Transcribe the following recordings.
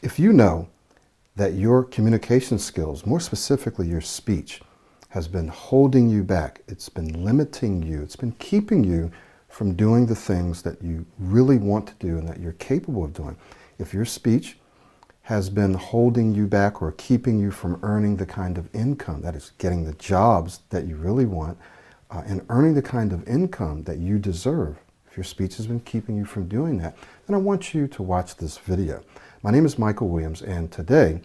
If you know that your communication skills, more specifically your speech, has been holding you back, it's been limiting you, it's been keeping you from doing the things that you really want to do and that you're capable of doing. If your speech has been holding you back or keeping you from earning the kind of income, that is, getting the jobs that you really want, and earning the kind of income that you deserve, if your speech has been keeping you from doing that, then I want you to watch this video. My name is Michael Williams, and today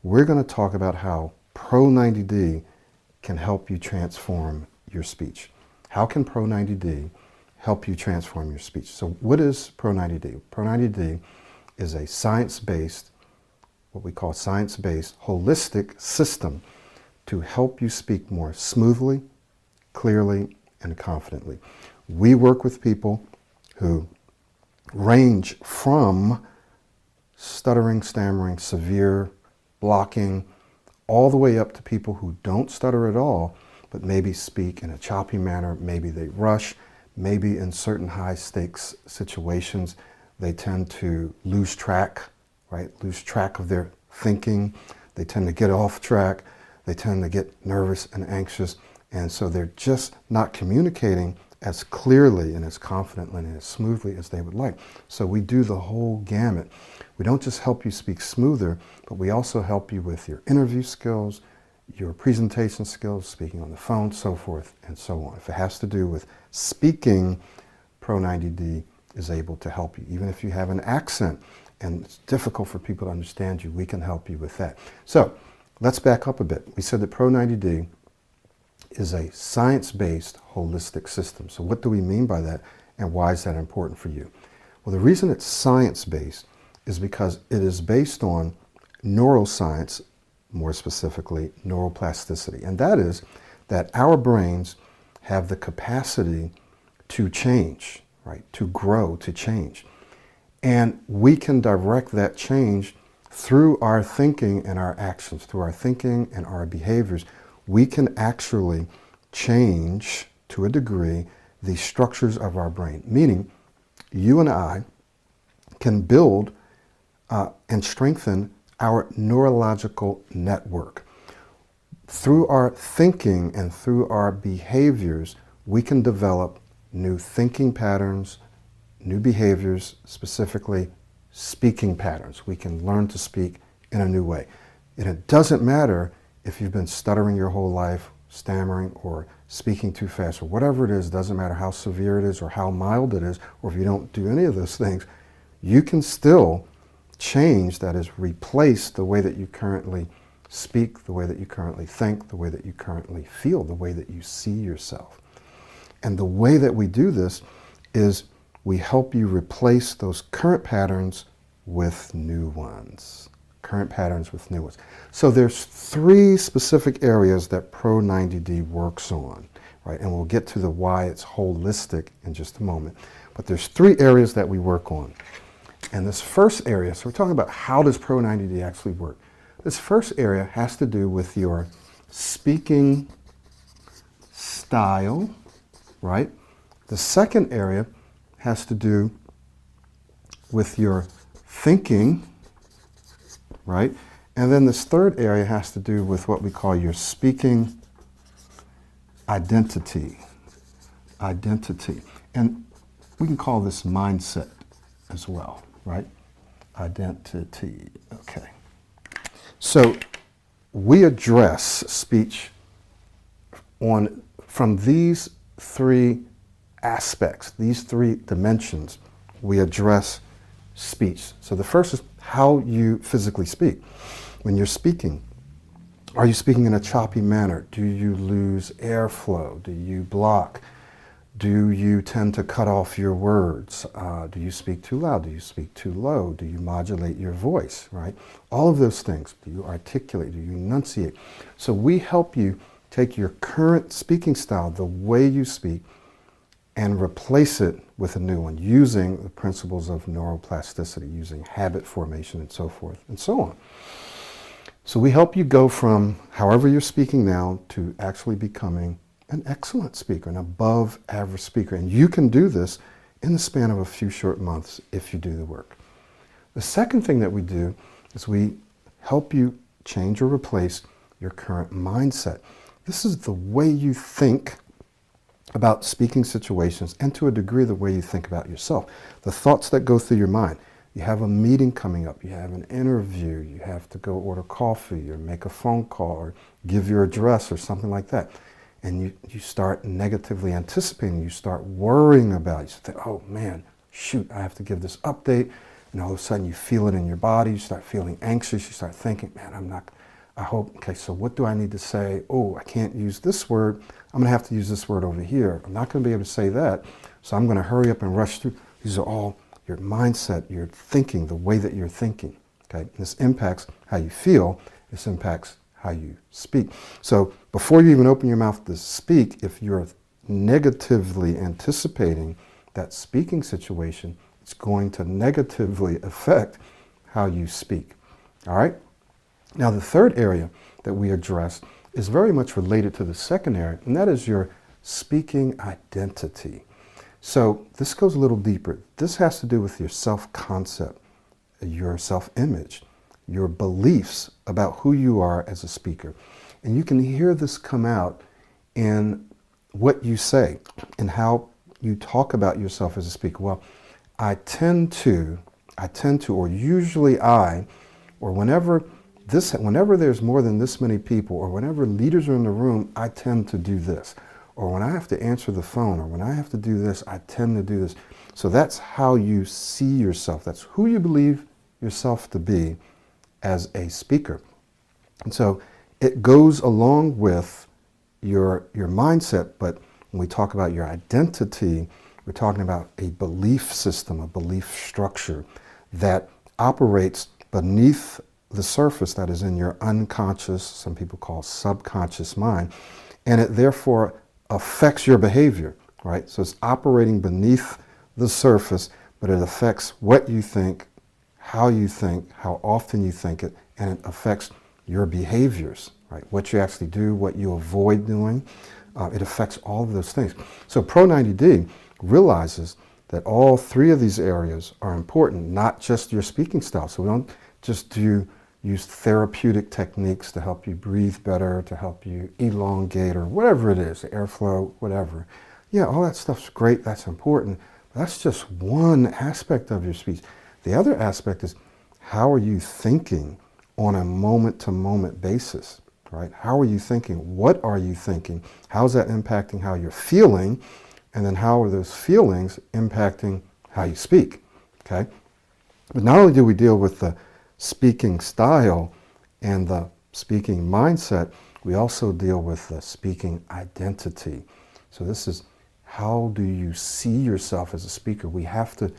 we're going to talk about how Pro90d can help you transform your speech. How can Pro90d help you transform your speech? So what is Pro90d? Pro90d is a science-based, what we call science-based, holistic system to help you speak more smoothly, clearly, and confidently. We work with people who range from stuttering, stammering, severe blocking, all the way up to people who don't stutter at all, but maybe speak in a choppy manner, maybe they rush, maybe in certain high-stakes situations, they tend to lose track, right? Lose track of their thinking. They tend to get off track. They tend to get nervous and anxious. And so they're just not communicating as clearly and as confidently and as smoothly as they would like. So we do the whole gamut. We don't just help you speak smoother, but we also help you with your interview skills, your presentation skills, speaking on the phone, so forth and so on. If it has to do with speaking, Pro90d is able to help you. Even if you have an accent and it's difficult for people to understand you, we can help you with that. So let's back up a bit. We said that Pro90d is a science-based holistic system. So what do we mean by that, and why is that important for you? Well, the reason it's science-based is because it is based on neuroscience, more specifically neuroplasticity. And that is that our brains have the capacity to change, right? To grow, to change. And we can direct that change through our thinking and our actions, through our thinking and our behaviors. We can actually change, to a degree, the structures of our brain. Meaning, you and I can build and strengthen our neurological network. Through our thinking and through our behaviors, we can develop new thinking patterns, new behaviors, specifically speaking patterns. We can learn to speak in a new way. And it doesn't matter if you've been stuttering your whole life, stammering or speaking too fast or whatever it is, doesn't matter how severe it is or how mild it is, or if you don't do any of those things, you can still change, that is, replace the way that you currently speak, the way that you currently think, the way that you currently feel, the way that you see yourself. And the way that we do this is we help you replace those current patterns with new ones. Current patterns with new ones. So there's three specific areas that Pro90d works on, right? And we'll get to the why it's holistic in just a moment. But there's three areas that we work on. And this first area, so we're talking about how does Pro90d actually work. This first area has to do with your speaking style, right? The second area has to do with your thinking, right? And then this third area has to do with what we call your speaking identity. Identity. And we can call this mindset as well, right? Identity. Okay. So we address speech from these three aspects, these three dimensions. We address speech. So the first is how you physically speak. When you're speaking, are you speaking in a choppy manner? Do you lose airflow? Do you block? Do you tend to cut off your words? Do you speak too loud? Do you speak too low? Do you modulate your voice, right? All of those things. Do you articulate? Do you enunciate? So we help you take your current speaking style, the way you speak, and replace it with a new one using the principles of neuroplasticity, using habit formation and so forth and so on. So we help you go from however you're speaking now to actually becoming an excellent speaker, an above average speaker. And you can do this in the span of a few short months if you do the work. The second thing that we do is we help you change or replace your current mindset. This is the way you think about speaking situations, and to a degree the way you think about yourself. The thoughts that go through your mind. You have a meeting coming up, you have an interview, you have to go order coffee or make a phone call or give your address or something like that. And you start negatively anticipating, you start worrying about it. You think, oh man, shoot, I have to give this update. And all of a sudden you feel it in your body, you start feeling anxious, you start thinking, man, I hope, okay, so what do I need to say? Oh, I can't use this word. I'm gonna have to use this word over here. I'm not gonna be able to say that, so I'm gonna hurry up and rush through. These are all your mindset, your thinking, the way that you're thinking, okay? This impacts how you feel, this impacts how you speak. So before you even open your mouth to speak, if you're negatively anticipating that speaking situation, it's going to negatively affect how you speak, all right? Now the third area that we address is very much related to the second area, and that is your speaking identity. So this goes a little deeper. This has to do with your self-concept, your self-image, your beliefs about who you are as a speaker. And you can hear this come out in what you say and how you talk about yourself as a speaker. Well, I tend to, or usually or whenever there's more than this many people, or whenever leaders are in the room, I tend to do this. Or when I have to answer the phone, or when I have to do this, I tend to do this. So that's how you see yourself. That's who you believe yourself to be as a speaker. And so it goes along with your mindset, but when we talk about your identity, we're talking about a belief system, a belief structure that operates beneath the surface, that is in your unconscious, some people call subconscious mind, and it therefore affects your behavior, right? So it's operating beneath the surface, but it affects what you think, how often you think it, and it affects your behaviors, right? What you actually do, what you avoid doing, it affects all of those things. So Pro90d realizes that all three of these areas are important, not just your speaking style. So we don't just use therapeutic techniques to help you breathe better, to help you elongate, or whatever it is, airflow, whatever. Yeah, all that stuff's great, that's important, but that's just one aspect of your speech. The other aspect is, how are you thinking on a moment-to-moment basis, right? How are you thinking? What are you thinking? How's that impacting how you're feeling? And then how are those feelings impacting how you speak, okay? But not only do we deal with the speaking style and the speaking mindset, we also deal with the speaking identity. So this is, how do you see yourself as a speaker? We have to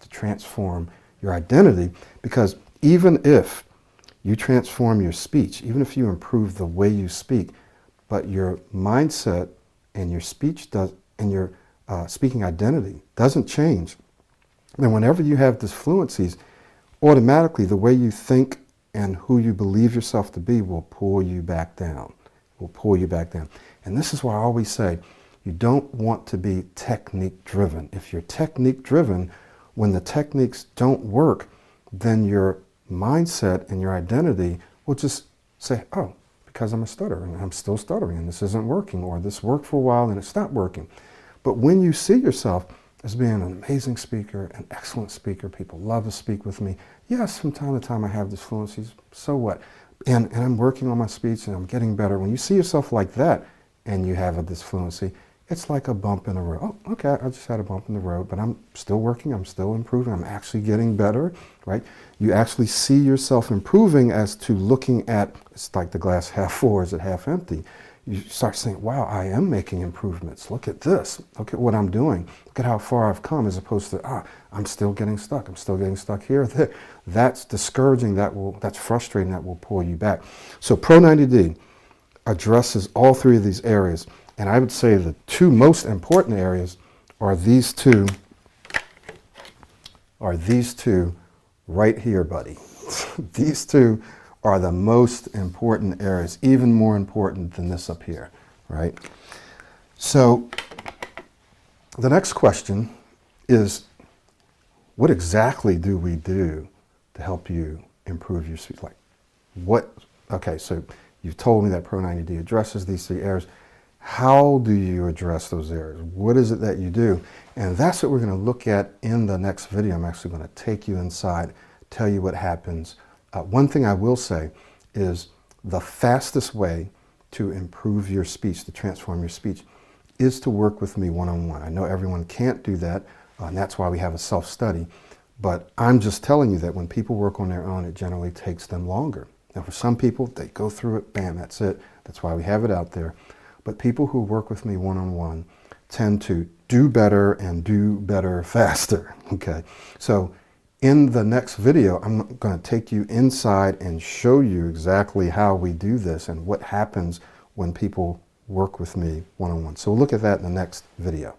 transform your identity, because even if you transform your speech, even if you improve the way you speak, but your mindset and your speech and your speaking identity doesn't change, then whenever you have disfluencies, automatically the way you think and who you believe yourself to be will pull you back down. And this is why I always say, you don't want to be technique driven. If you're technique driven, when the techniques don't work, then your mindset and your identity will just say, oh, because I'm a stutterer and I'm still stuttering and this isn't working, or this worked for a while and it stopped working. But when you see yourself as being an amazing speaker, an excellent speaker, people love to speak with me. Yes, from time to time I have disfluencies, so what? And I'm working on my speech and I'm getting better. When you see yourself like that and you have a disfluency, it's like a bump in the road. Oh, okay, I just had a bump in the road, but I'm still working, I'm still improving, I'm actually getting better, right? You actually see yourself improving as to looking at, it's like the glass half full or is it half empty? You start saying, wow, I am making improvements. Look at this. Look at what I'm doing. Look at how far I've come, as opposed to, I'm still getting stuck. I'm still getting stuck here. That's discouraging. That's frustrating. That will pull you back. So Pro90d addresses all three of these areas. And I would say the two most important areas are these two right here, buddy. These two are the most important areas, even more important than this up here, right? So the next question is, what exactly do we do to help you improve your speech. Like, what? Okay, so you've told me that Pro90d addresses these 3 areas. How do you address those areas? What is it that you do? And that's what we're going to look at in the next video. I'm actually going to take you inside, tell you what happens. One thing I will say is the fastest way to improve your speech, to transform your speech, is to work with me one-on-one. I know everyone can't do that, and that's why we have a self-study. But I'm just telling you that when people work on their own, it generally takes them longer. Now, for some people, they go through it, bam, that's it. That's why we have it out there. But people who work with me one-on-one tend to do better and do better faster, okay? So in the next video, I'm going to take you inside and show you exactly how we do this and what happens when people work with me one-on-one. So we'll look at that in the next video.